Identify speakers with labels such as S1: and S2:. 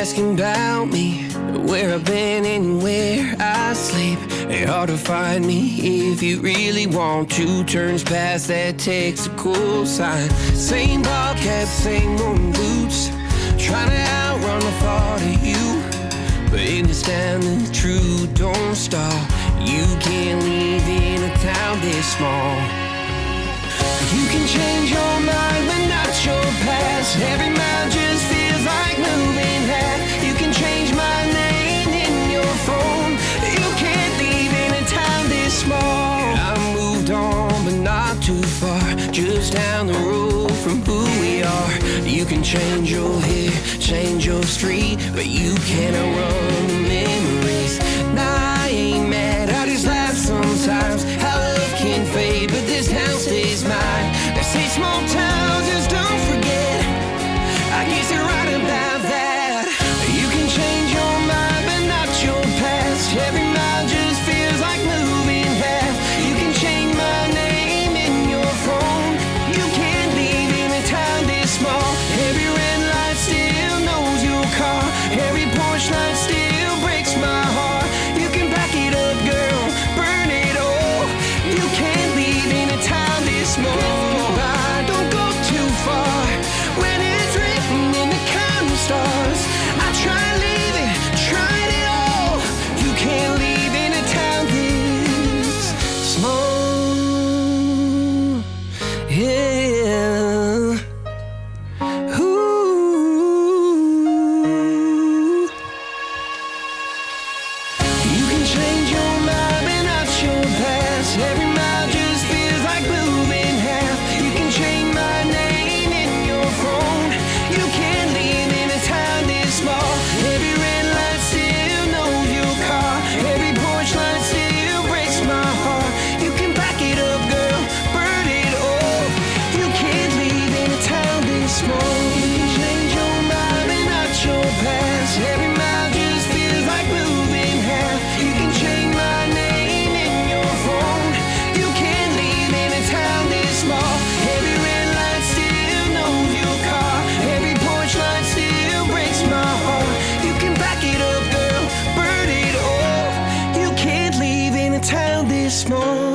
S1: asking about me, where I've been and where I sleep. It's hard to find me if you really want to. Turns past that takes a cool sign. Same bobcat, same old boots, trying to outrun the thought of you. But in this town, the truth don't stop. You can't live in a town this small. You can change your mind, but not your past. Every mile just feels like moving half. You can change my name in your phone. You can't live in a town this small. I moved on, but not too far, just down the road from who we are. You can change your hair, change your street, but you can't outrun the memories. Nah, I ain't mad, I just laugh sometimes. How love can fade, but this town stays mine. They say small towns just don't forget. I guess you're right about that. You can change your mind, but not your past. Every mile just feels like moving half. You can change my name in your phone. You can't live in a town this small. Every red light still knows your car. Every porch light still breaks my heart. You can back it up, girl, burn it all. You can't live in a town this small. Don't go too far when it's written in the counting stars. I try leaving, tried it all. You can't live in a town this small. Yeah. Ooh. You can change your mind, but not your past. Every mile just feels like moving half. You can change my name in your phone. You can't live in a town this small. Every red light still knows your car. Every porch light still breaks my heart. You can back it up, girl, burn it all. You can't live in a town this small. You can change your mind, but not your past. Every mile just feels like moving half. You can change my name in your phone. You can't live in a town this small. Every red light still knows your car. Every porch light still breaks my heart. You can back it up, girl, burn it all. You can't live in a town this small.